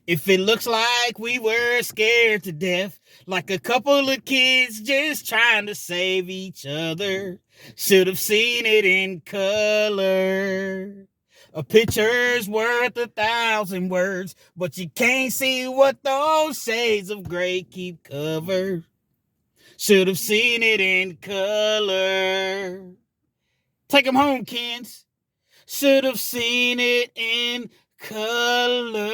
If it looks like we were scared to death, like a couple of kids just trying to save each other, should have seen it in color. A picture's worth 1,000 words, but you can't see what those shades of gray keep covered. Should have seen it in color. Take 'em home, kids. Should have seen it in color.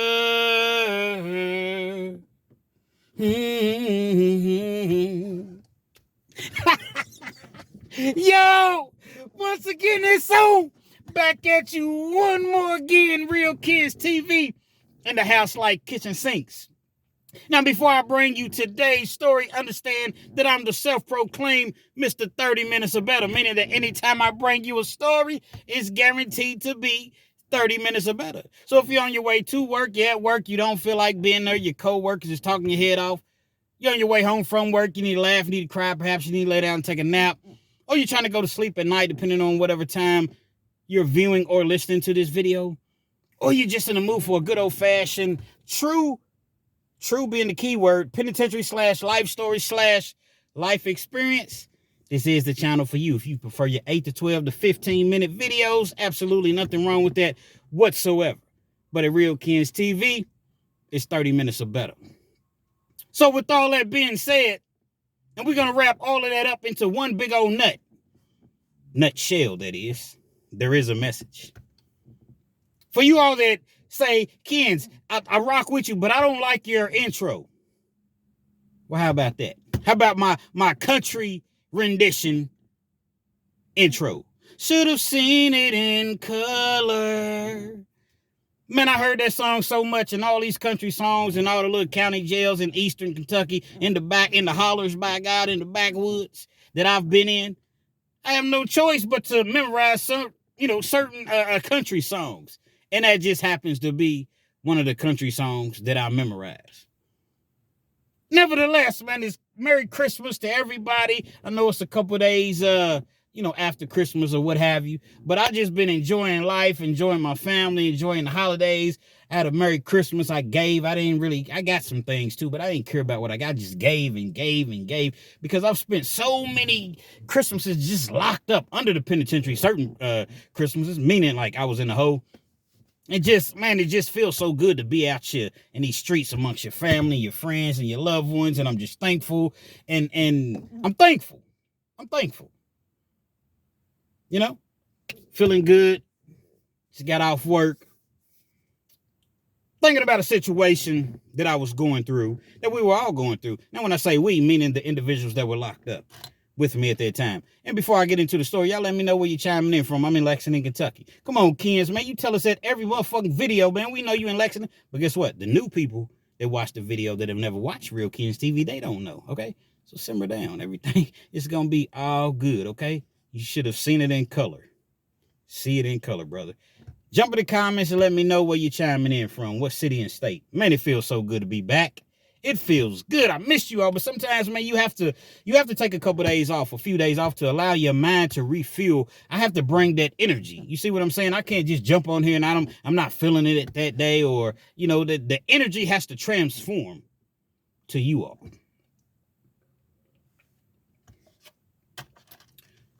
Yo, once again, this song back at you one more again, Real Kids TV in the house like kitchen sinks. Now, before I bring you today's story, understand that I'm the self-proclaimed Mr. 30 Minutes or Better, meaning that anytime I bring you a story, it's guaranteed to be 30 minutes or better. So if you're on your way to work, you're at work, you don't feel like being there, your co-workers is talking your head off, you're on your way home from work, you need to laugh, you need to cry, perhaps you need to lay down and take a nap, or you're trying to go to sleep at night, depending on whatever time you're viewing or listening to this video, or you're just in the mood for a good old-fashioned, true being the key word, penitentiary / life story / life experience, this is the channel for you. If you prefer your 8 to 12 to 15-minute videos, absolutely nothing wrong with that whatsoever. But at Real Kids TV, it's 30 minutes or better. So with all that being said, and we're going to wrap all of that up into one big old nutshell, that is, there is a message. For you all that say, Kens, I rock with you, but I don't like your intro. Well, how about that? How about my country rendition intro? Should have seen it in color. Man, I heard that song so much in all these country songs and all the little county jails in eastern Kentucky, in the hollers, by God, in the backwoods that I've been in. I have no choice but to memorize certain country songs. And that just happens to be one of the country songs that I memorize. Nevertheless, man, it's Merry Christmas to everybody. I know it's a couple of days, after Christmas or what have you. But I just been enjoying life, enjoying my family, enjoying the holidays. I had a Merry Christmas. I got some things too, but I didn't care about what I got. I just gave and gave and gave because I've spent so many Christmases just locked up under the penitentiary, certain Christmases, meaning like I was in the hole. It just feels so good to be out here in these streets amongst your family, your friends, and your loved ones. And I'm just thankful. And I'm thankful. Feeling good. Just got off work. Thinking about a situation that I was going through, that we were all going through. Now, when I say we, meaning the individuals that were locked up with me at that time. And before I get into the story, y'all let me know where you're chiming in from. I'm in Lexington, Kentucky. Come on, Kens, man. You tell us that every motherfucking video, man. We know you in Lexington. But guess what? The new people that watch the video that have never watched Real Kids TV, they don't know, okay? So simmer down. Everything is going to be all good, okay? You should have seen it in color. See it in color, brother. Jump in the comments and let me know where you're chiming in from. What city and state. Man, it feels so good to be back. It feels good. I missed you all, but sometimes, man, you have to take a couple days off, a few days off to allow your mind to refuel. I have to bring that energy. You see what I'm saying? I can't just jump on here and I'm not feeling it that day, or the energy has to transform to you all.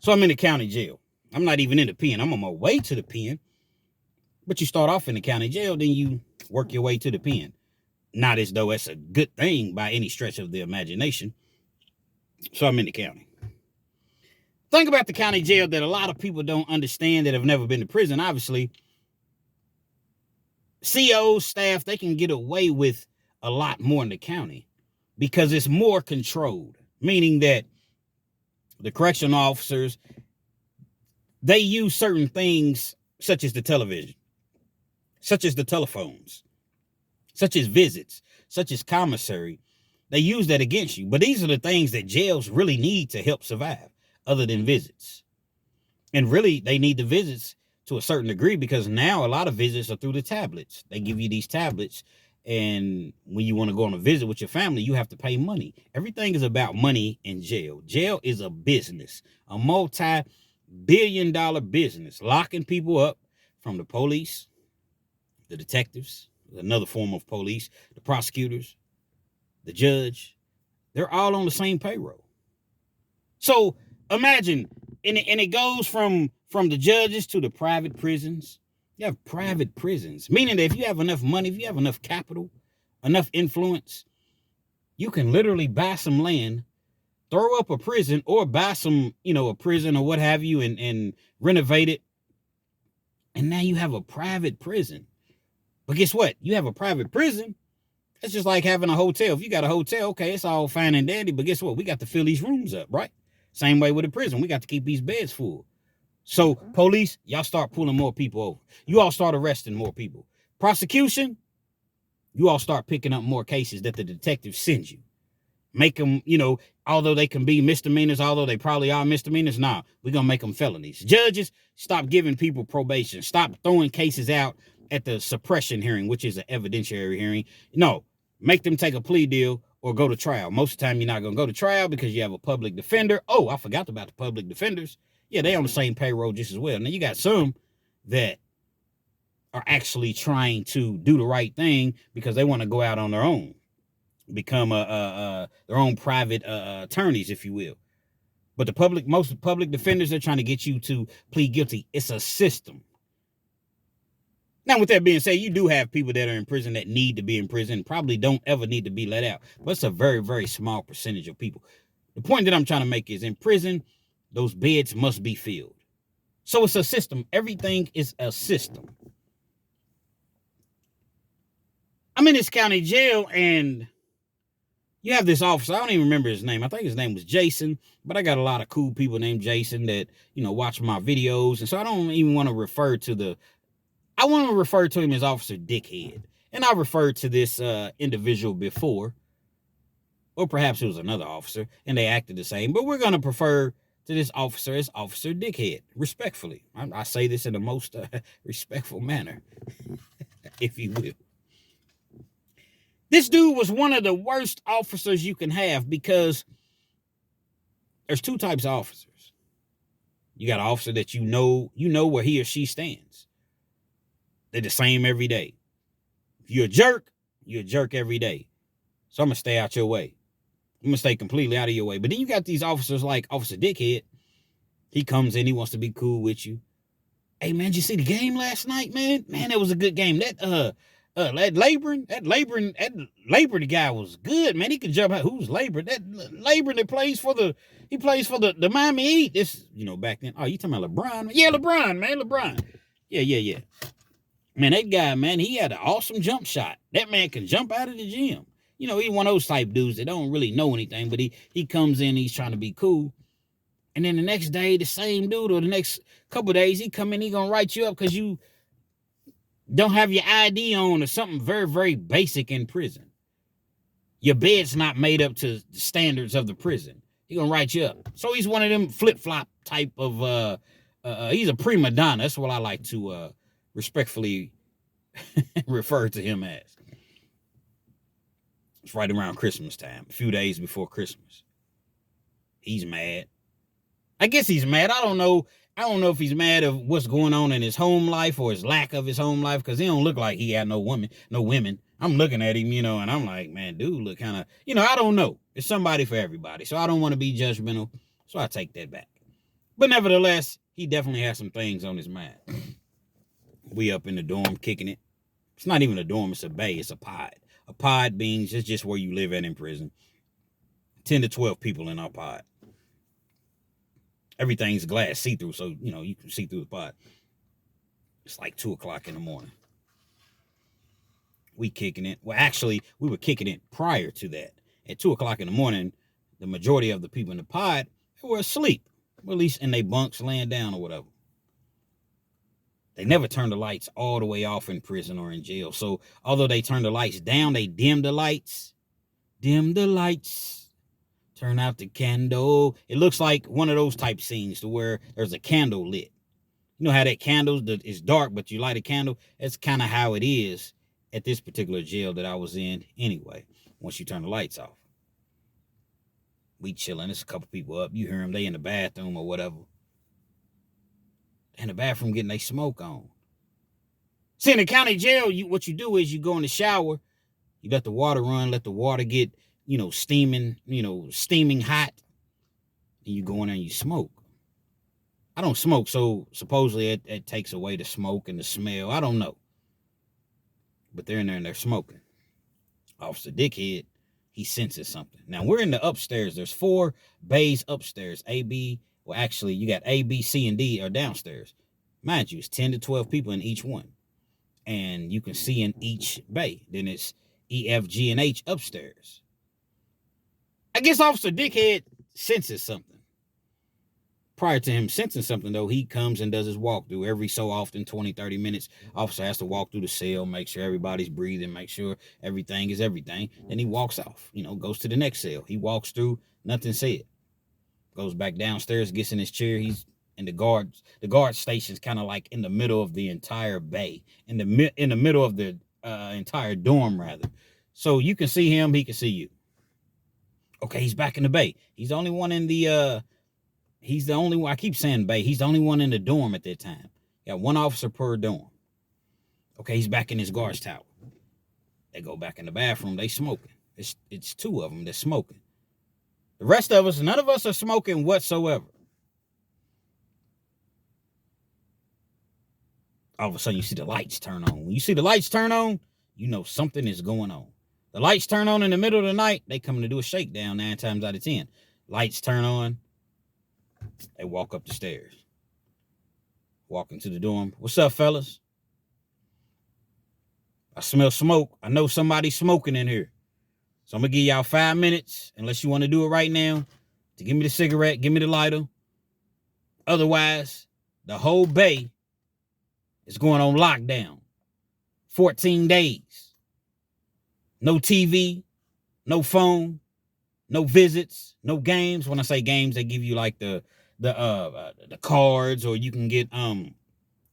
So I'm in the county jail. I'm not even in the pen. I'm on my way to the pen. But you start off in the county jail, then you work your way to the pen. Not as though it's a good thing by any stretch of the imagination. So I'm in the county. Think about the county jail that a lot of people don't understand that have never been to prison. Obviously, COs, staff, they can get away with a lot more in the county because it's more controlled. Meaning that the correctional officers, they use certain things such as the television, such as the telephones, such as visits, such as commissary. They use that against you. But these are the things that jails really need to help survive, other than visits. And really, they need the visits to a certain degree because now a lot of visits are through the tablets. They give you these tablets, and when you want to go on a visit with your family, you have to pay money. Everything is about money in jail. Jail is a business, a multi-billion-dollar business, locking people up from the police, the detectives, another form of police, the prosecutors, the judge, they're all on the same payroll. So imagine, and it goes from the judges to the private prisons. You have private prisons, meaning that if you have enough money, if you have enough capital, enough influence, you can literally buy some land, throw up a prison, or buy some, a prison or what have you, and renovate it. And now you have a private prison. But guess what? You have a private prison. It's just like having a hotel. If you got a hotel, okay, it's all fine and dandy, but guess what? We got to fill these rooms up, right? Same way with a prison. We got to keep these beds full. So police, y'all start pulling more people over. You all start arresting more people. Prosecution, you all start picking up more cases that the detective sends you. Make them, although they can be misdemeanors, although they probably are misdemeanors, nah, we're going to make them felonies. Judges, stop giving people probation. Stop throwing cases out at the suppression hearing, which is an evidentiary hearing. No, make them take a plea deal or go to trial. Most of the time, you're not going to go to trial because you have a public defender. Oh, I forgot about the public defenders. Yeah, they on the same payroll just as well. Now, you got some that are actually trying to do the right thing because they want to go out on their own, become their own private attorneys, if you will. But most public defenders are trying to get you to plead guilty. It's a system. Now, with that being said, you do have people that are in prison that need to be in prison, probably don't ever need to be let out. But it's a very, very small percentage of people. The point that I'm trying to make is in prison, those beds must be filled. So it's a system. Everything is a system. I'm in this county jail and you have this officer. I don't even remember his name. I think his name was Jason, but I got a lot of cool people named Jason that, watch my videos. And so I don't even want to refer to I want to refer to him as Officer Dickhead. And I referred to this individual before, or perhaps it was another officer, and they acted the same. But we're going to prefer to this officer as Officer Dickhead, respectfully. I say this in the most respectful manner, if you will. This dude was one of the worst officers you can have because there's two types of officers. You got an officer that you know where he or she stands. They're the same every day. If you're a jerk every day. So I'm going to stay out your way. I'm going to stay completely out of your way. But then you got these officers like Officer Dickhead. He comes in, he wants to be cool with you. Hey, man, did you see the game last night, man? Man, it was a good game. That Labor, the guy was good, man. He could jump out. Who's Labor? That Labor that plays for the Miami Heat. This, back then. Oh, you talking about LeBron? Yeah, LeBron, man, LeBron. Yeah. Man, that guy, man, he had an awesome jump shot. That man can jump out of the gym. He's one of those type dudes that don't really know anything, but he comes in, he's trying to be cool. And then the next day, the same dude, or the next couple of days, he come in, he gonna write you up because you don't have your ID on or something very, very basic in prison. Your bed's not made up to the standards of the prison. He gonna write you up. So he's one of them flip-flop type of, he's a prima donna. That's what I like to respectfully refer to him as. It's right around Christmas time, a few days before Christmas. He's mad. I guess he's mad. I don't know if he's mad of what's going on in his home life or his lack of his home life, because he don't look like he had no women. I'm looking at him, and I'm like, man, dude look kind of, I don't know. It's somebody for everybody. So I don't want to be judgmental. So I take that back. But nevertheless, he definitely has some things on his mind. We up in the dorm kicking it. It's not even a dorm, it's a bay, it's a pod. A pod means it's just where you live at in prison. 10 to 12 people in our pod. Everything's glass, see-through, so, you can see through the pod. It's like 2 o'clock in the morning. We kicking it. Well, actually, we were kicking it prior to that. At 2 o'clock in the morning, the majority of the people in the pod were asleep. Or at least in their bunks, laying down or whatever. They never turn the lights all the way off in prison or in jail. So although they turn the lights down, they dim the lights. Dim the lights. Turn out the candle. It looks like one of those type scenes to where there's a candle lit. You know how that candle is dark, but you light a candle? That's kind of how it is at this particular jail that I was in anyway, once you turn the lights off. We chilling. There's a couple people up. You hear them. They in the bathroom or whatever. In the bathroom getting their smoke on. See, in the county jail, what you do is you go in the shower, you let the water run, let the water get, steaming hot, and you go in there and you smoke. I don't smoke, so supposedly it takes away the smoke and the smell. I don't know. But they're in there and they're smoking. Officer Dickhead, he senses something. Now, we're in the upstairs. There's 4 bays upstairs. A, B, well, actually, you got A, B, C, and D are downstairs. Mind you, it's 10 to 12 people in each one. And you can see in each bay. Then it's E, F, G, and H upstairs. I guess Officer Dickhead senses something. Prior to him sensing something, though, he comes and does his walkthrough every so often, 20, 30 minutes. Officer has to walk through the cell, make sure everybody's breathing, make sure everything is everything. Then he walks off, goes to the next cell. He walks through, nothing said. Goes back downstairs, gets in his chair. He's in the guard station's kind of like in the middle of the entire bay, in the middle of the entire dorm, rather. So you can see him, he can see you. Okay, he's back in the bay. He's the only one in the he's the only one, I keep saying bay, he's the only one in the dorm at that time. Got 1 officer per dorm. Okay, he's back in his guard's tower. They go back in the bathroom, they smoking. It's 2 of them that's smoking. The rest of us, none of us are smoking whatsoever. All of a sudden, you see the lights turn on. When you see the lights turn on, you know something is going on. The lights turn on in the middle of the night, they come to do a shakedown 9 times out of 10. Lights turn on, they walk up the stairs. Walk into the dorm. What's up, fellas? I smell smoke. I know somebody's smoking in here. So I'm going to give y'all 5 minutes, unless you want to do it right now, to give me the cigarette, give me the lighter. Otherwise, the whole bay is going on lockdown. 14 days. No TV, no phone, no visits, no games. When I say games, they give you like the cards, or you can get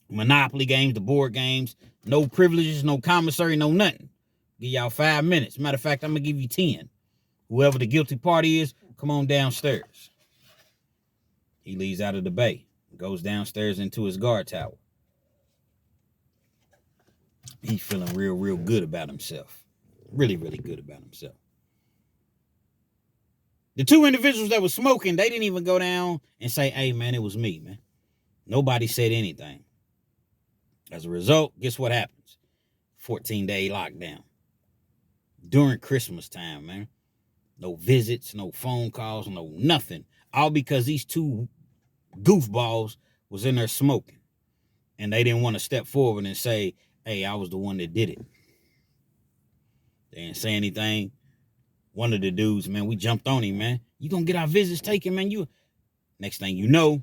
Monopoly games, the board games. No privileges, no commissary, no nothing. Give y'all 5 minutes. Matter of fact, I'm gonna give you 10. Whoever the guilty party is, come on downstairs. He leaves out of the bay, goes downstairs into his guard tower. He's feeling real good about himself. Really good about himself. The 2 individuals that were smoking, they didn't even go down and say, hey, man, it was me, man. Nobody said anything. As a result, guess what happens? 14-day lockdown. During Christmas time, man. No visits, no phone calls, no nothing. All because these 2 goofballs was in there smoking. And they didn't want to step forward and say, hey, I was the one that did it. They didn't say anything. One of the dudes, man, we jumped on him, man. You gonna get our visits taken, man? Next thing you know,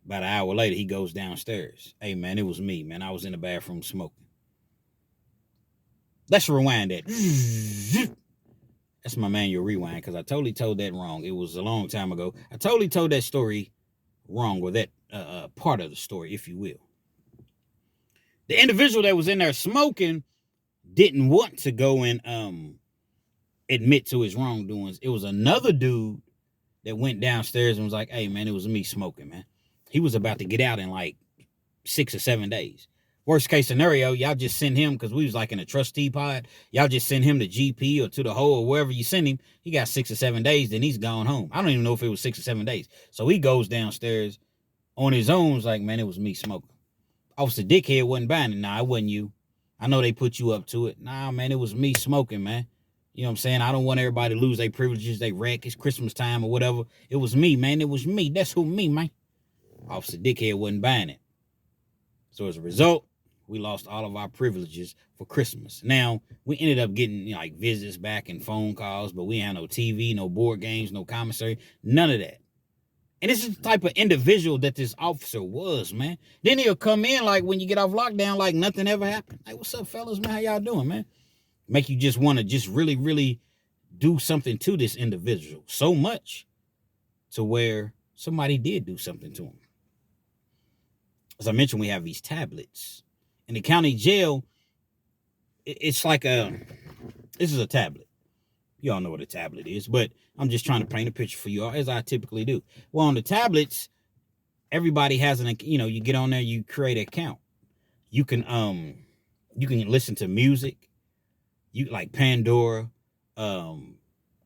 about an hour later, he goes downstairs. Hey, man, it was me, man. I was in the bathroom smoking. Let's rewind that. That's my manual rewind, because I totally told that wrong. It was a long time ago. I totally told that story wrong, or that part of the story, if you will. The individual that was in there smoking didn't want to go and admit to his wrongdoings. It was another dude that went downstairs and was like, hey, man, it was me smoking, man. He was about to get out in like 6 or 7 days. Worst case scenario, y'all just send him, because we was like in a trustee pod, y'all just send him to GP or to the hole or wherever you send him. He got 6 or 7 days, then he's gone home. I don't even know if it was 6 or 7 days. So he goes downstairs on his own, was like, man, it was me smoking. Officer Dickhead wasn't buying it. Nah, it wasn't you. I know they put you up to it. Nah, man, it was me smoking, man. You know what I'm saying? I don't want everybody to lose their privileges, they wreck. It's Christmas time or whatever. It was me, man. It was me. That's who me, man. Officer Dickhead wasn't buying it. So as a result, we lost all of our privileges for Christmas. Now, we ended up getting like visits back and phone calls, but we had no TV, no board games, no commissary, none of that. And this is the type of individual that this officer was, man. Then he'll come in like when you get off lockdown, like nothing ever happened. Hey, what's up, fellas, man? How y'all doing, man? Make you just want to just really do something to this individual. So much to where somebody did do something to him. As I mentioned, we have these tablets. In the county jail, it's like this is a tablet. Y'all know what a tablet is, but I'm just trying to paint a picture for you all, as I typically do. Well, on the tablets, everybody has you get on there, you create an account. You can listen to music. You like Pandora,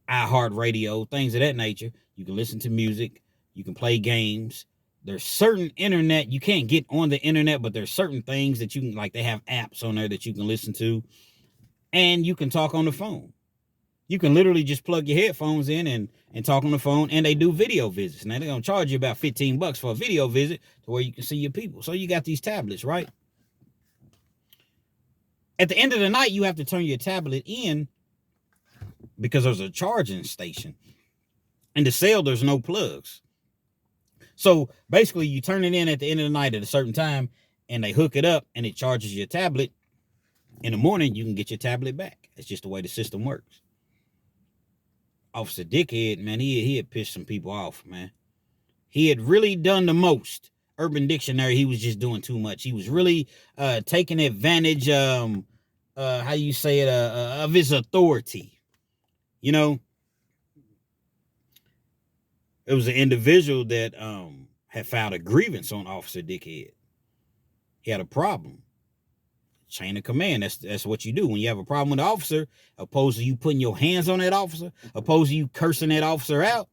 iHeartRadio, things of that nature. You can listen to music. You can play games. There's certain internet you can't get on the internet, but there's certain things that you can, like they have apps on there that you can listen to, and you can talk on the phone. You can literally just plug your headphones in and talk on the phone, and they do video visits. Now they're gonna charge you about $15 for a video visit to where you can see your people. So you got these tablets, right? At the end of the night, you have to turn your tablet in because there's a charging station. In the cell, there's no plugs. So basically, you turn it in at the end of the night at a certain time, and they hook it up, and it charges your tablet. In the morning, you can get your tablet back. It's just the way the system works. Officer Dickhead, man, he had pissed some people off, man. He had really done the most. Urban Dictionary, he was just doing too much. He was really taking advantage, how you say it, of his authority. You know, it was an individual that had filed a grievance on Officer Dickhead. He had a problem. Chain of command. That's what you do when you have a problem with the officer. Opposed to you putting your hands on that officer, opposed to you cursing that officer out,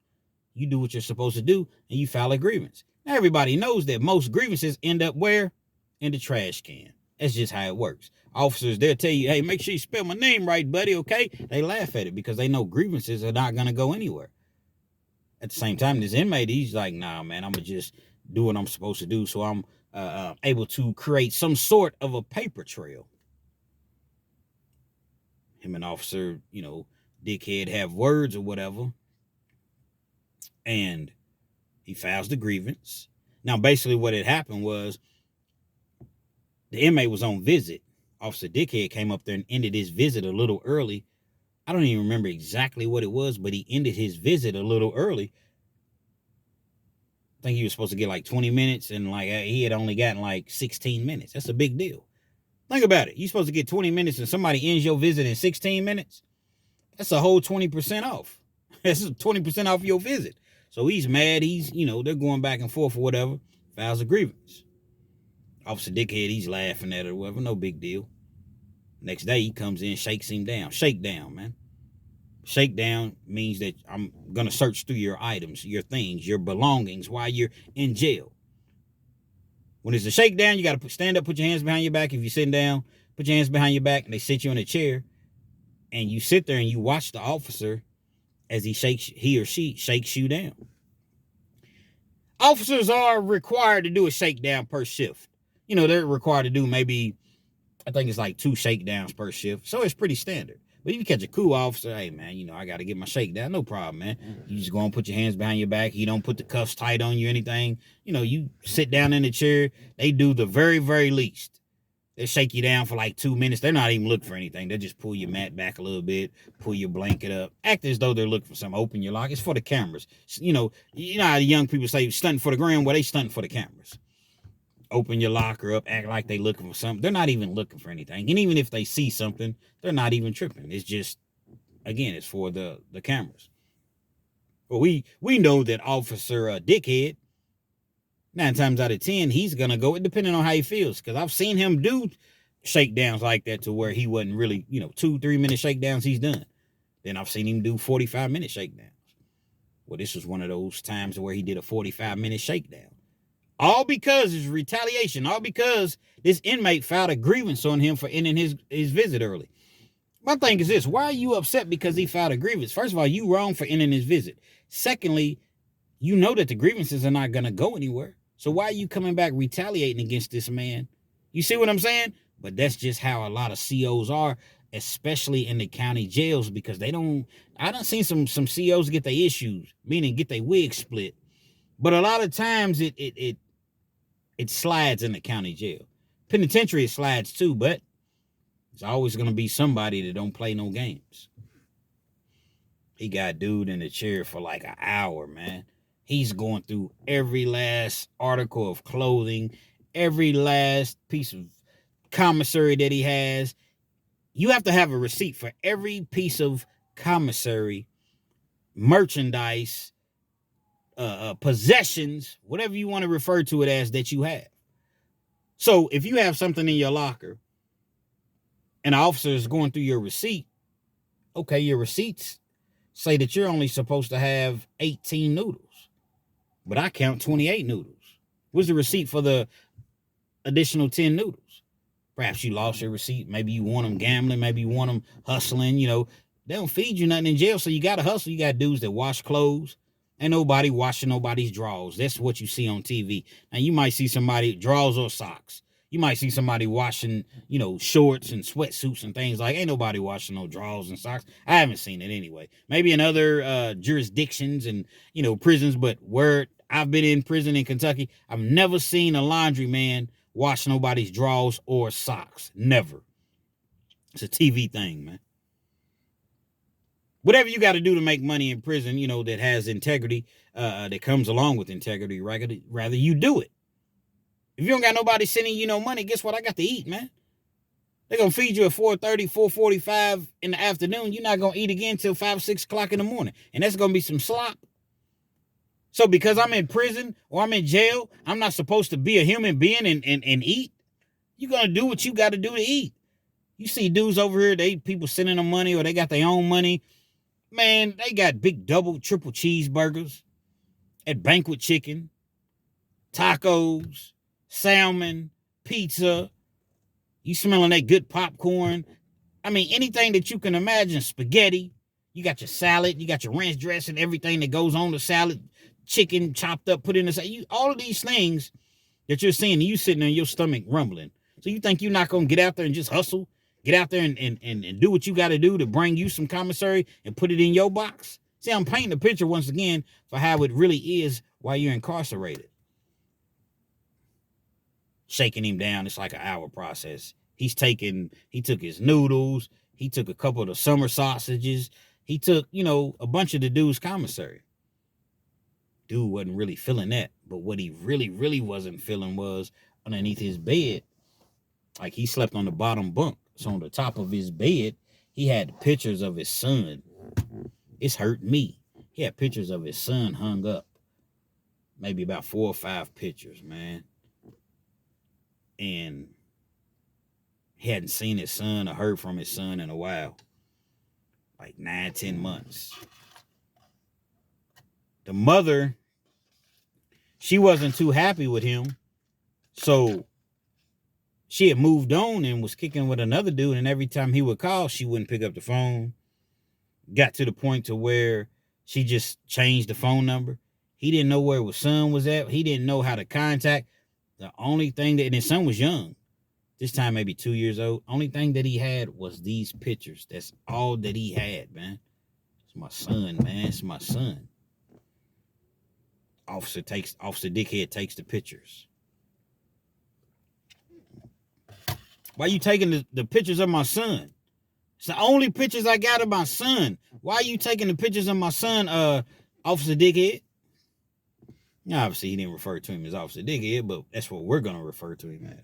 you do what you're supposed to do and you file a grievance. Now everybody knows that most grievances end up where? In the trash can. That's just how it works. Officers, they'll tell you, hey, make sure you spell my name right, buddy, okay? They laugh at it because they know grievances are not going to go anywhere. At the same time, this inmate, he's like, nah, man, I'm going to just do what I'm supposed to do so I'm able to create some sort of a paper trail. Him and Officer, Dickhead have words or whatever. And he files the grievance. Now, basically what had happened was the inmate was on visit. Officer Dickhead came up there and ended his visit a little early. I don't even remember exactly what it was, but he ended his visit a little early. I think he was supposed to get like 20 minutes, and like he had only gotten like 16 minutes. That's a big deal. Think about it. You're supposed to get 20 minutes and somebody ends your visit in 16 minutes. That's a whole 20% off. That's 20% off your visit. So he's mad. He's, they're going back and forth or whatever. Files a grievance. Officer Dickhead, he's laughing at it or whatever. No big deal. Next day, he comes in, shakes him down. Shakedown, man. Shakedown means that I'm going to search through your items, your things, your belongings while you're in jail. When it's a shakedown, you got to stand up, put your hands behind your back. If you're sitting down, put your hands behind your back, and they sit you in a chair. And you sit there and you watch the officer as he or she shakes you down. Officers are required to do a shakedown per shift. They're required to do maybe, I think it's like 2 shakedowns per shift. So it's pretty standard. But if you catch a cool officer, hey, man, I got to get my shakedown. No problem, man. You just go and put your hands behind your back. You don't put the cuffs tight on you or anything. You sit down in the chair. They do the very, very least. They shake you down for like 2 minutes. They're not even looking for anything. They just pull your mat back a little bit, pull your blanket up, act as though they're looking for something. Open your lock. It's for the cameras. You know how the young people say stunting for the gram? Well, they stunting for the cameras. Open your locker up, act like they looking for something. They're not even looking for anything. And even if they see something, they're not even tripping. It's just, again, it's for the cameras. But we know that Officer Dickhead, 9 times out of 10, he's going to go, depending on how he feels. Because I've seen him do shakedowns like that to where he wasn't really, 2-3 minute shakedowns, he's done. Then I've seen him do 45-minute shakedowns. Well, this was one of those times where he did a 45-minute shakedown. All because it's retaliation. All because this inmate filed a grievance on him for ending his visit early. My thing is this. Why are you upset because he filed a grievance? First of all, you wrong for ending his visit. Secondly, you know that the grievances are not going to go anywhere. So why are you coming back retaliating against this man? You see what I'm saying? But that's just how a lot of COs are, especially in the county jails, because I done seen some COs get their issues, meaning get their wig split. But a lot of times it slides in the county jail. Penitentiary, it slides too, but it's always going to be somebody that don't play no games. He got dude in the chair for like an hour, man. He's going through every last article of clothing, every last piece of commissary that he has. You have to have a receipt for every piece of commissary, merchandise, possessions, whatever you want to refer to it as, that you have. So if you have something in your locker and an officer is going through your receipt, okay, your receipts say that you're only supposed to have 18 noodles, but I count 28 noodles. Where's the receipt for the additional 10 noodles? Perhaps you lost your receipt. Maybe you want them gambling. Maybe you want them hustling. They don't feed you nothing in jail, so you got to hustle. You got dudes that wash clothes. Ain't nobody washing nobody's drawers. That's what you see on TV. Now, you might see somebody, drawers or socks. You might see somebody washing, shorts and sweatsuits and things like. Ain't nobody washing no drawers and socks. I haven't seen it anyway. Maybe in other jurisdictions and, prisons, but where I've been in prison in Kentucky, I've never seen a laundryman wash nobody's drawers or socks. Never. It's a TV thing, man. Whatever you got to do to make money in prison, that has integrity, that comes along with integrity, rather you do it. If you don't got nobody sending you no money, guess what? I got to eat, man. They're going to feed you at 4:30, 4:45 in the afternoon. You're not going to eat again till 5, 6 o'clock in the morning. And that's going to be some slop. So because I'm in prison or I'm in jail, I'm not supposed to be a human being and eat? You're going to do what you got to do to eat. You see dudes over here, people sending them money or they got their own money. Man, they got big double, triple cheeseburgers at Banquet Chicken, tacos, salmon, pizza. You smelling that good popcorn. I mean, anything that you can imagine, spaghetti. You got your salad, you got your ranch dressing, everything that goes on the salad, chicken chopped up, put in the salad. All of these things that you're seeing, you sitting there in your stomach rumbling. So you think you're not going to get out there and just hustle? Get out there and do what you got to do to bring you some commissary and put it in your box? See, I'm painting a picture once again for how it really is while you're incarcerated. Shaking him down, it's like an hour process. He took his noodles. He took a couple of the summer sausages. He took, a bunch of the dude's commissary. Dude wasn't really feeling that. But what he really, really wasn't feeling was underneath his bed. Like he slept on the bottom bunk. So on the top of his bed, he had pictures of his son. It's hurt me. He had pictures of his son hung up. Maybe about 4 or 5 pictures, man. And he hadn't seen his son or heard from his son in a while. Like 9, 10 months. The mother, she wasn't too happy with him. So she had moved on and was kicking with another dude. And every time he would call, she wouldn't pick up the phone. Got to the point to where she just changed the phone number. He didn't know where his son was at. He didn't know how to contact. The only thing and his son was young. This time maybe 2 years old. Only thing that he had was these pictures. That's all that he had, man. It's my son, man. It's my son. Officer Dickhead takes the pictures. Why you taking the pictures of my son? It's the only pictures I got of my son. Why are you taking the pictures of my son, Officer Dickhead? Now, obviously, he didn't refer to him as Officer Dickhead, but that's what we're going to refer to him as.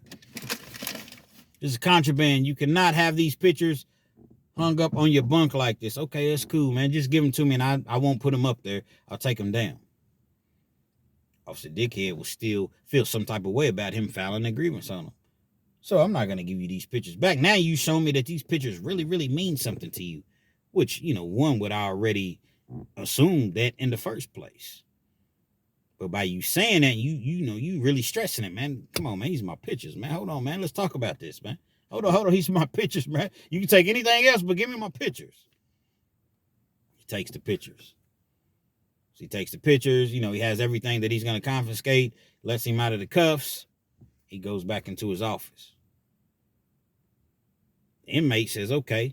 This is contraband. You cannot have these pictures hung up on your bunk like this. Okay, that's cool, man. Just give them to me, and I won't put them up there. I'll take them down. Officer Dickhead will still feel some type of way about him filing a grievance on him. So I'm not going to give you these pictures back. Now you show me that these pictures really, really mean something to you, which, one would already assume that in the first place. But by you saying that, you really stressing it, man. Come on, man. These are my pictures, man. Hold on, man. Let's talk about this, man. Hold on. These are my pictures, man. You can take anything else, but give me my pictures. He takes the pictures. So he takes the pictures. He has everything that he's going to confiscate, lets him out of the cuffs. He goes back into his office. The inmate says, okay.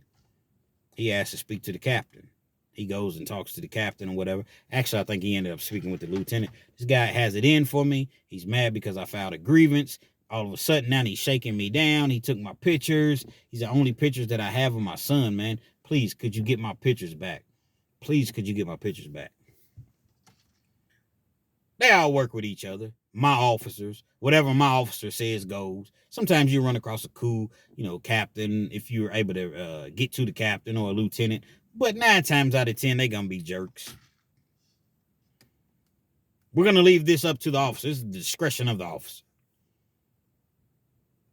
He asks to speak to the captain. He goes and talks to the captain or whatever. Actually, I think he ended up speaking with the lieutenant. This guy has it in for me. He's mad because I filed a grievance. All of a sudden, now he's shaking me down. He took my pictures. These are the only pictures that I have of my son, man. Please, could you get my pictures back? Please, could you get my pictures back? They all work with each other. My officers, whatever my officer says goes. Sometimes you run across a cool, captain if you're able to get to the captain or a lieutenant. But 9 times out of 10, they're going to be jerks. We're going to leave this up to the officer. This is the discretion of the officer.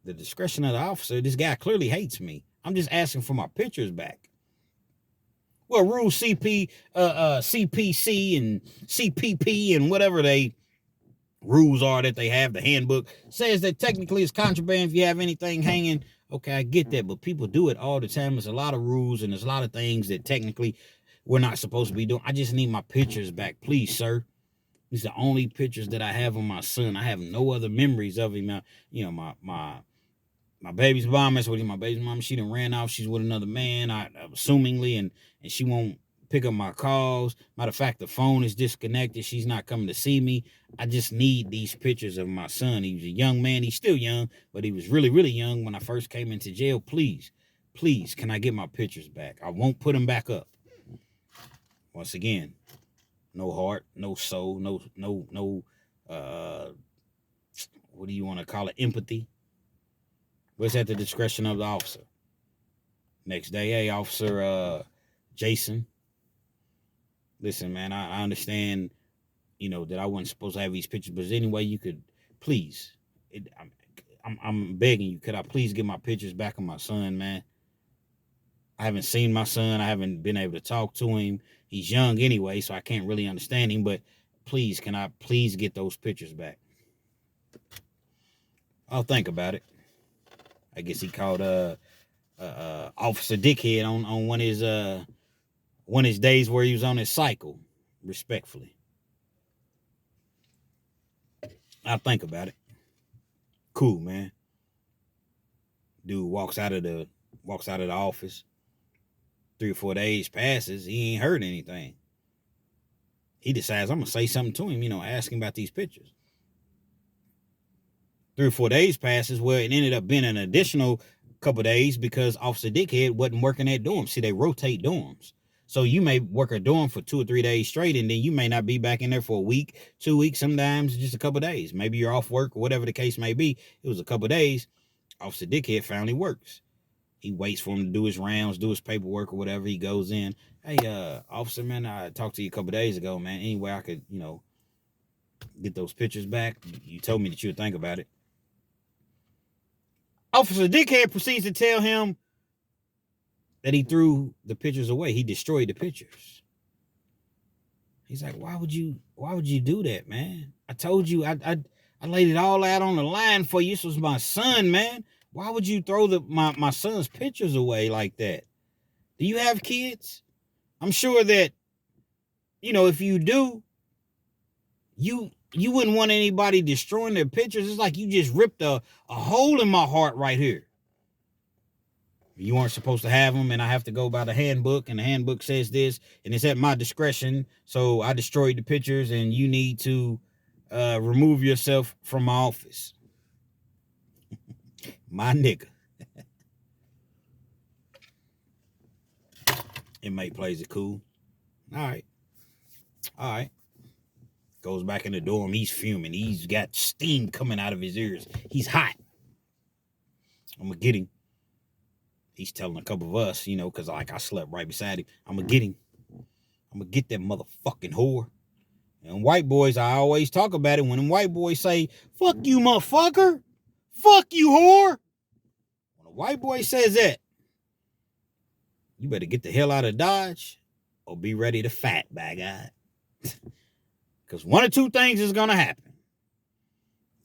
the discretion of the officer, this guy clearly hates me. I'm just asking for my pictures back. Well, Rule CPC and CPP and whatever they rules are that they have, the handbook says that technically it's contraband if you have anything hanging. Okay, I get that, but people do it all the time. There's a lot of rules and there's a lot of things that technically we're not supposed to be doing. I just need my pictures back, please, sir. These are the only pictures that I have of my son. I have no other memories of him. You know, my baby's mom, that's what my baby's mom, she done ran off. She's with another man, assumingly, and she won't pick up my calls. Matter of fact, the phone is disconnected. She's not coming to see me. I just need these pictures of my son. He was a young man. He's still young, but he was really, really young when I first came into jail. Please, can I get my pictures back? I won't put them back up. Once again, no heart, no soul, no, what do you want to call it? Empathy. What's at the discretion of the officer? Next day, hey, Officer Jason, listen, man, I understand, you know, that I wasn't supposed to have these pictures, but anyway, you could, please, I'm begging you, could I please get my pictures back of my son, man? I haven't seen my son. I haven't been able to talk to him. He's young anyway, so I can't really understand him, but please, can I please get those pictures back? I'll think about it. I guess he called Officer Dickhead on one of his days where he was on his cycle, respectfully. I'll think about it. Cool, man. Dude walks out of the office. 3 or 4 days passes, he ain't heard anything. He decides, I'm gonna say something to him, you know, ask him about these pictures. 3 or 4 days passes, well, it ended up being an additional couple days because Officer Dickhead wasn't working at dorms. See, they rotate dorms. So you may work a dorm for 2 or 3 days straight, and then you may not be back in there for a week, 2 weeks, sometimes just a couple days. Maybe you're off work or whatever the case may be. It was a couple days. Officer Dickhead finally works. He waits for him to do his rounds, do his paperwork or whatever. He goes in. Hey, officer, man, I talked to you a couple days ago, man. Anyway, I could, you know, get those pictures back. You told me that you would think about it. Officer Dickhead proceeds to tell him that he threw the pictures away. He destroyed the pictures. He's like, why would you do that, man? I told you, I laid it all out on the line for you. This was my son, man. Why would you throw my son's pictures away like that? Do you have kids? I'm sure that, you know, if you do, you wouldn't want anybody destroying their pictures. It's like you just ripped a hole in my heart right here. You aren't supposed to have them, and I have to go by the handbook, and the handbook says this, and it's at my discretion, so I destroyed the pictures, and you need to remove yourself from my office. My nigga. Inmate plays it cool. All right. Goes back in the dorm. He's fuming. He's got steam coming out of his ears. He's hot. I'm going to get him. He's telling a couple of us, you know, because like I slept right beside him. I'm going to get him. I'm going to get that motherfucking whore. And white boys, I always talk about it. When them white boys say, fuck you, motherfucker. Fuck you, whore. When a white boy says that, you better get the hell out of Dodge or be ready to fight, by God. Because one or two things is going to happen.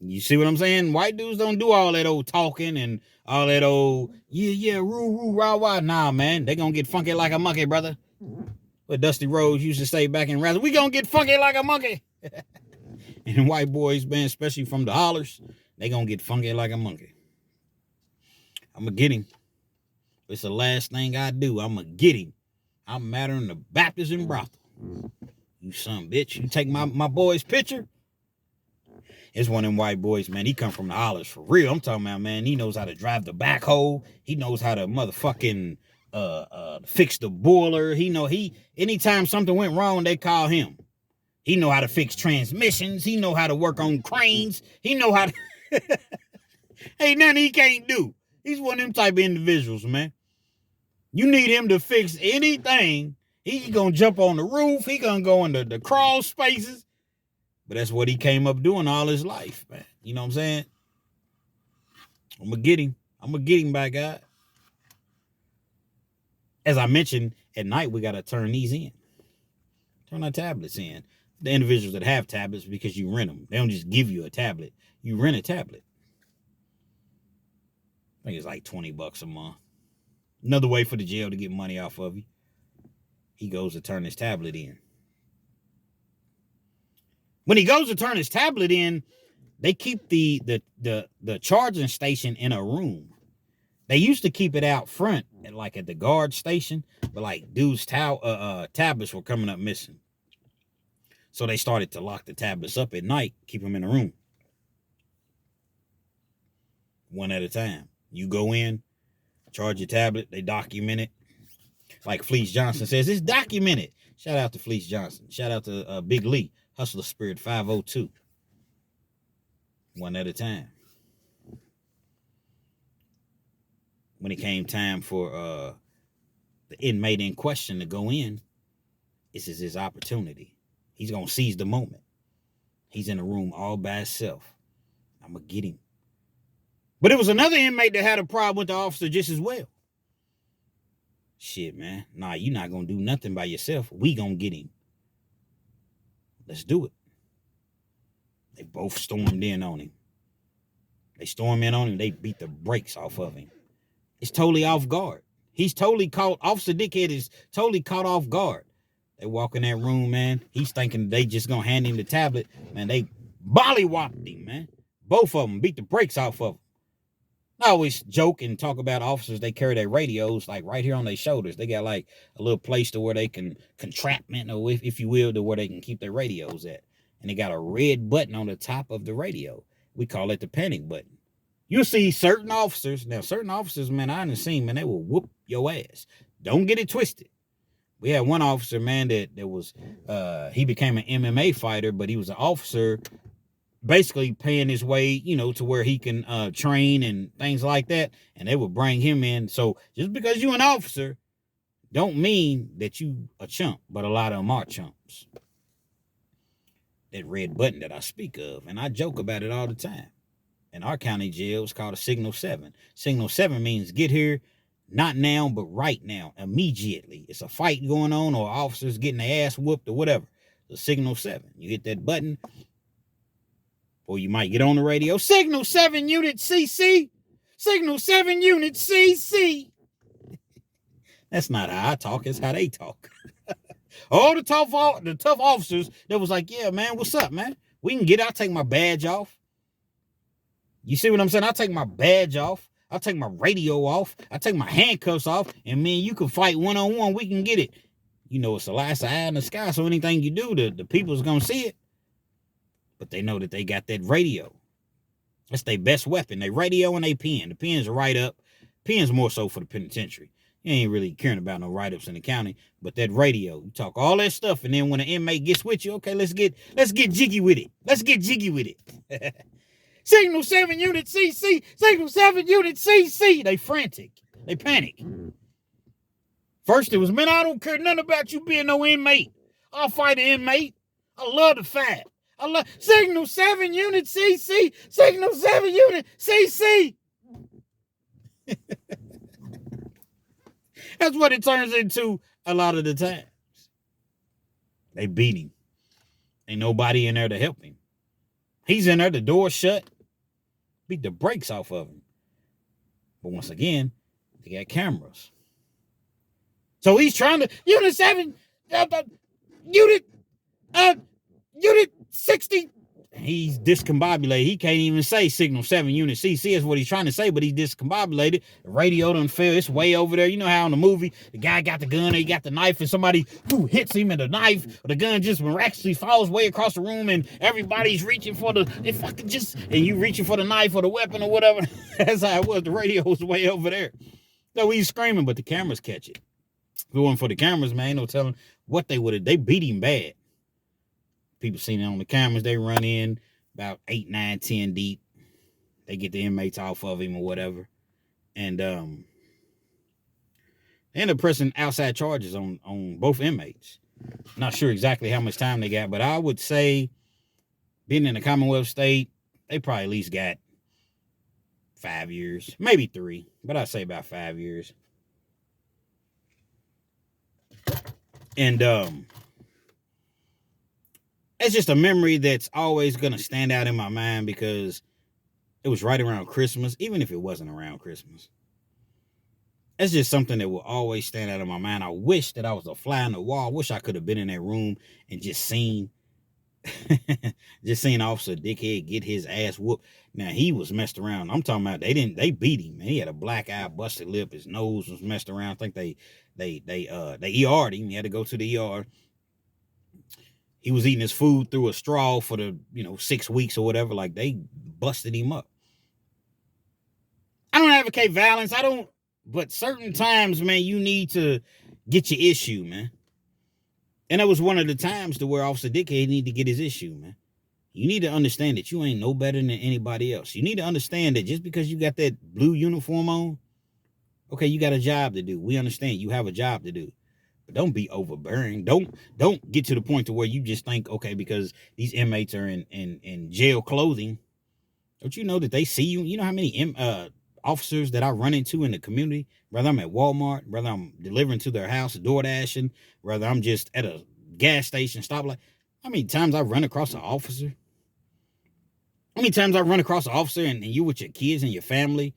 You see what I'm saying? White dudes don't do all that old talking and all that old, yeah, roo, rah, rah. Nah, man, they going to get funky like a monkey, brother. What Dusty Rhodes used to say back in Razzle, we going to get funky like a monkey. And white boys, man, especially from the hollers, they going to get funky like a monkey. I'm going to get him. It's the last thing I do. I'm going to get him. I'm madder than the Baptist in brothel. You son of a bitch. You take my boy's picture. It's one of them white boys, man. He come from the hollers for real. I'm talking about, man, he knows how to drive the backhoe. He knows how to motherfucking fix the boiler. Anytime something went wrong, they call him. He know how to fix transmissions. He know how to work on cranes. He know how to... Ain't nothing he can't do. He's one of them type of individuals, man. You need him to fix anything. He gonna jump on the roof. He gonna go into the crawl spaces. But that's what he came up doing all his life, man. You know what I'm saying? I'm going to get him, by God. As I mentioned, at night, we got to turn these in. Turn our tablets in. The individuals that have tablets, because you rent them. They don't just give you a tablet. You rent a tablet. I think it's like $20 a month. Another way for the jail to get money off of you. He goes to turn his tablet in. When he goes to turn his tablet in, they keep the charging station in a room. They used to keep it out front, at the guard station, but like dudes' tablets were coming up missing. So they started to lock the tablets up at night, keep them in a room. One at a time. You go in, charge your tablet, they document it. Like Fleece Johnson says, it's documented. Shout out to Fleece Johnson. Shout out to Big Lee, Hustler Spirit 502. One at a time. When it came time for the inmate in question to go in, this is his opportunity. He's going to seize the moment. He's in a room all by himself. I'm going to get him. But it was another inmate that had a problem with the officer just as well. Shit, man. Nah, you're not going to do nothing by yourself. We going to get him. Let's do it. They both stormed in on him. They storm in on him. They beat the brakes off of him. It's totally off guard. He's totally caught. Officer Dickhead is totally caught off guard. They walk in that room, man. He's thinking they just going to hand him the tablet. Man, they bollywopped him, man. Both of them beat the brakes off of him. I always joke and talk about officers. They carry their radios like right here on their shoulders. They got like a little place to where they can contraptment, or if you will, to where they can keep their radios at. And they got a red button on the top of the radio. We call it the panic button. You'll see certain officers. Now, certain officers, man, I done seen, man, they will whoop your ass. Don't get it twisted. We had one officer, man, that was, he became an MMA fighter, but he was an officer basically paying his way, to where he can train and things like that. And they would bring him in. So just because you're an officer don't mean that you a chump, but a lot of them are chumps. That red button that I speak of, and I joke about it all the time. In our county jail, it's called a Signal 7. Signal 7 means get here, not now, but right now, immediately. It's a fight going on, or officers getting their ass whooped or whatever. The Signal 7. You hit that button, or you might get on the radio. Signal 7 Unit CC. Signal 7 Unit CC. That's not how I talk. It's how they talk. All the tough officers that was like, yeah, man, what's up, man? We can get out, take my badge off. You see what I'm saying? I'll take my badge off. I'll take my radio off. I'll take my handcuffs off. And man, you can fight one-on-one. We can get it. It's the last eye in the sky. So anything you do, the people's going to see it. But they know that they got that radio. That's their best weapon. They radio and they pen. The pen's right up. Pen's more so for the penitentiary. You ain't really caring about no write-ups in the county. But that radio, you talk all that stuff. And then when an inmate gets with you, okay, let's get jiggy with it. Let's get jiggy with it. Signal 7 Unit CC. Signal 7 Unit CC. They frantic. They panic. First it was, man, I don't care nothing about you being no inmate. I'll fight an inmate. I love to fight. Signal 7 Unit CC. Signal 7 Unit CC. That's what it turns into a lot of the times. They beat him. Ain't nobody in there to help him. He's in there, the door shut. Beat the brakes off of him. But once again, they got cameras. So he's trying to, Unit 7, Unit 60. He's discombobulated. He can't even say Signal 7 Unit CC is what he's trying to say, but he's discombobulated. The radio done fell. It's way over there. You know how in the movie, the guy got the gun, or he got the knife, and somebody who hits him, and the knife or the gun just miraculously falls way across the room, and everybody's reaching for and you reaching for the knife or the weapon or whatever. That's how it was. The radio was way over there. So he's screaming, but the cameras catch it. If it wasn't for the cameras, man, no telling what they would have. They beat him bad. People seen it on the cameras. They run in about 8, 9, 10 deep. They get the inmates off of him or whatever. And they end up pressing outside charges on both inmates. Not sure exactly how much time they got, but I would say, being in a Commonwealth state, they probably at least got 5 years, maybe 3, but I'd say about 5 years. And it's just a memory that's always going to stand out in my mind because it was right around Christmas, even if it wasn't around Christmas. It's just something that will always stand out in my mind. I wish that I was a fly on the wall. I wish I could have been in that room and just seen Officer Dickhead get his ass whooped. Now, he was messed around. I'm talking about they beat him, man. He had a black eye, busted lip, his nose was messed around. I think they ER'd him. He had to go to the ER. He was eating his food through a straw for the 6 weeks or whatever. Like, they busted him up. I don't advocate violence. But certain times, man, you need to get your issue, man. And that was one of the times to where Officer Dickhead needed to get his issue, man. You need to understand that you ain't no better than anybody else. You need to understand that just because you got that blue uniform on, okay, you got a job to do. We understand you have a job to do. But don't be overbearing. Don't get to the point to where you just think, okay, because these inmates are in jail clothing, don't you know that they see you? You know how many officers that I run into in the community, whether I'm at Walmart, whether I'm delivering to their house, door dashing, whether I'm just at a gas station, stoplight. How many times I run across an officer? How many times I run across an officer and you with your kids and your family,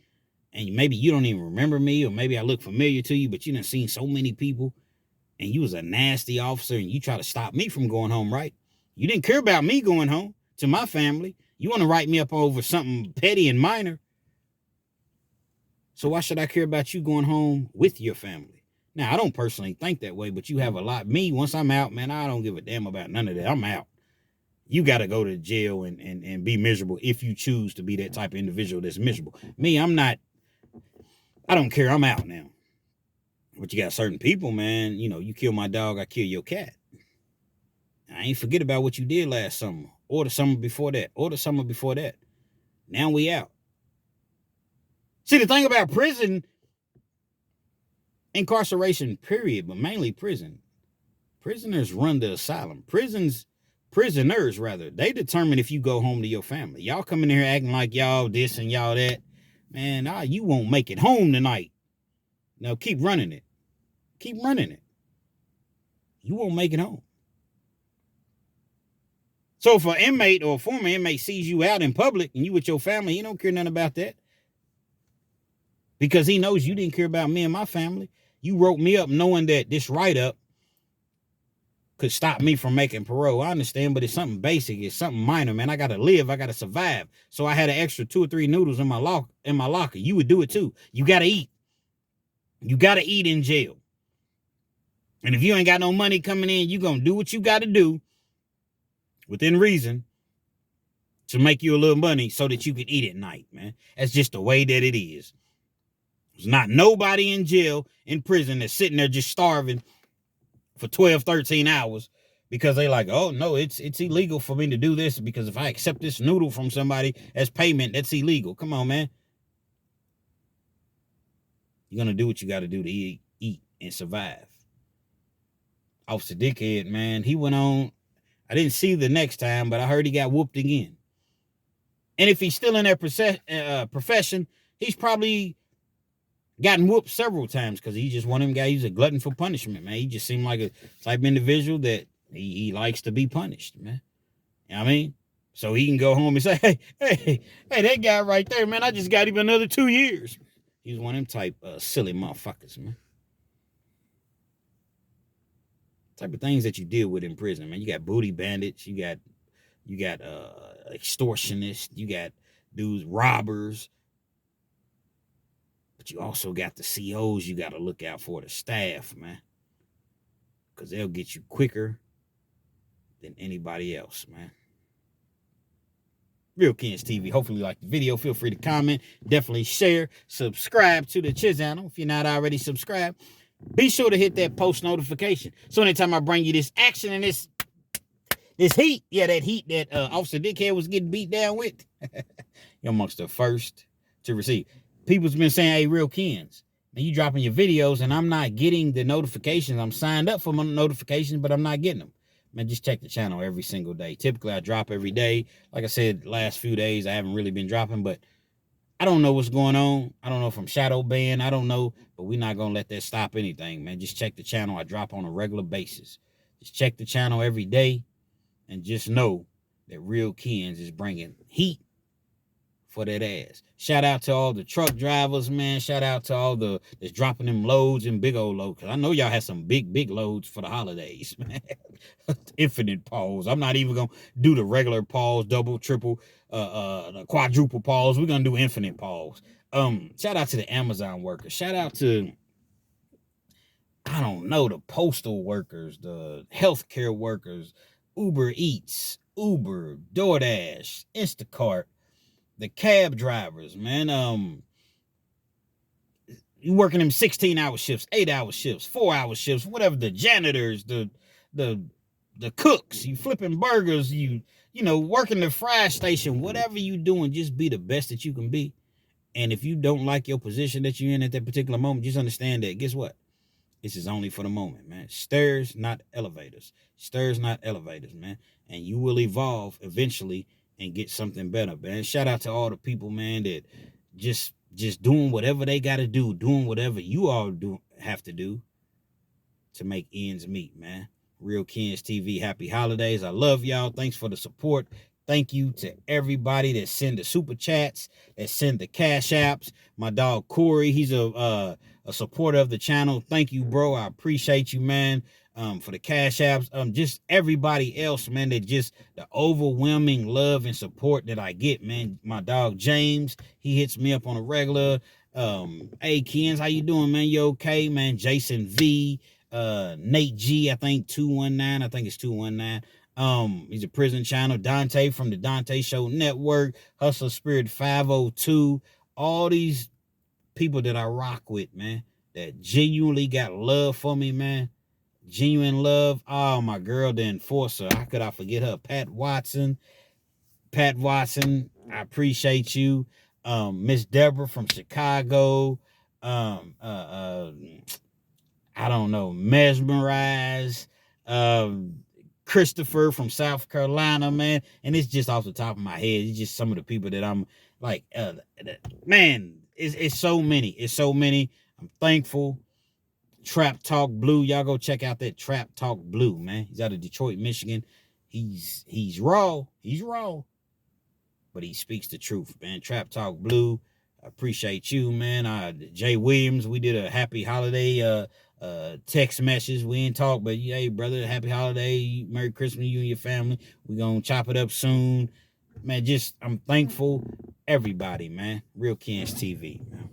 and maybe you don't even remember me, or maybe I look familiar to you, but you done seen so many people, and you was a nasty officer, and you try to stop me from going home, right? You didn't care about me going home to my family. You want to write me up over something petty and minor. So why should I care about you going home with your family? Now, I don't personally think that way, but you have a lot. Me, once I'm out, man, I don't give a damn about none of that. I'm out. You got to go to jail and be miserable if you choose to be that type of individual that's miserable. Me, I'm not. I don't care. I'm out now. But you got certain people, man, you kill my dog, I kill your cat. I ain't forget about what you did last summer, or the summer before that, or the summer before that. Now we out. See, the thing about prison, incarceration, period, but mainly prison. Prisoners run the asylum. Prisoners, they determine if you go home to your family. Y'all come in here acting like y'all this and y'all that. Man, you won't make it home tonight. Now keep running it. Keep running it. You won't make it home. So if an inmate or a former inmate sees you out in public and you with your family, he don't care nothing about that. Because he knows you didn't care about me and my family. You wrote me up knowing that this write-up could stop me from making parole. I understand, but it's something basic. It's something minor, man. I got to live. I got to survive. So I had an extra 2 or 3 noodles in my locker. You would do it too. You got to eat. You got to eat in jail. And if you ain't got no money coming in, you going to do what you got to do within reason to make you a little money so that you can eat at night, man. That's just the way that it is. There's not nobody in jail, in prison, that's sitting there just starving for 12, 13 hours because they like, oh, no, it's illegal for me to do this because if I accept this noodle from somebody as payment, that's illegal. Come on, man. You're going to do what you got to do to eat and survive. Officer Dickhead, man, he went on. I didn't see the next time, but I heard he got whooped again. And if he's still in that profession, he's probably gotten whooped several times because he's just one of them guys. He's a glutton for punishment, man. He just seemed like a type of individual that he likes to be punished, man. You know what I mean? So he can go home and say, hey, that guy right there, man, I just got him another 2 years. He's one of them type silly motherfuckers, man. Type of things that you deal with in prison, man. You got booty bandits, you got extortionists, you got dudes, robbers. But you also got the COs you got to look out for, the staff, man. Because they'll get you quicker than anybody else, man. Real Kens TV. Hopefully you like the video. Feel free to comment. Definitely share. Subscribe to the channel if you're not already subscribed. Be sure to hit that post notification. So anytime I bring you this action and this heat, that heat that Officer Dickhead was getting beat down with, you're amongst the first to receive. People's been saying, hey, Real Kens, man, you dropping your videos and I'm not getting the notifications. I'm signed up for my notifications, but I'm not getting them. Man, just check the channel every single day. Typically, I drop every day. Like I said, last few days, I haven't really been dropping, but I don't know what's going on. I don't know if I'm shadow banned. I don't know, but we're not gonna let that stop anything, man. Just check the channel. I drop on a regular basis. Just check the channel every day, and just know that Real Kens is bringing heat for that ass. Shout out to all the truck drivers, man. Shout out to all the that's dropping them loads and big old loads. Cause I know y'all had some big loads for the holidays, man. Infinite pause. I'm not even gonna do the regular pause, double, triple, the quadruple pause. We're gonna do infinite pause. Shout out to the Amazon workers. Shout out to, I don't know, the postal workers, the healthcare workers, Uber Eats, Uber, DoorDash, Instacart, the cab drivers, man. You working them 16-hour shifts, 8-hour shifts, 4-hour shifts, whatever, the janitors, the cooks, you flipping burgers, you know, working the fry station, whatever you doing, just be the best that you can be. And if you don't like your position that you're in at that particular moment, just understand that, guess what? This is only for the moment, man. Stairs, not elevators. Stairs, not elevators, man. And you will evolve eventually and get something better, man. Shout out to all the people, man, that just doing whatever they got to do, doing whatever you all have to do to make ends meet, man. Real Kens TV, happy holidays. I love y'all. Thanks for the support. Thank you to everybody that send the super chats, that send the cash apps. My dog Corey, he's a supporter of the channel. Thank you, bro. I appreciate you, man. For the cash apps. Just everybody else, man, that just the overwhelming love and support that I get, man. My dog James, he hits me up on a regular. Hey Kens, how you doing, man? You okay, man? Jason V, Nate G, I think 219. I think it's 219. He's a prison channel. Dante from the Dante Show Network, Hustle Spirit 502. All these people that I rock with, man, that genuinely got love for me, man. Genuine love. Oh, my girl, the enforcer. How could I forget her? Pat Watson, I appreciate you. Miss Deborah from Chicago. I don't know, Mesmerize, Christopher from South Carolina, man. And it's just off the top of my head. It's just some of the people that I'm like, man, it's so many. It's so many. I'm thankful. Trap Talk Blue. Y'all go check out that Trap Talk Blue, man. He's out of Detroit, Michigan. He's raw. He's raw. But he speaks the truth, man. Trap Talk Blue. I appreciate you, man. Jay Williams, we did a happy holiday text message. We ain't talk, but hey, brother, happy holiday. Merry Christmas, you and your family. We gonna chop it up soon. Man, I'm thankful. Everybody, man. Real Kens TV, man.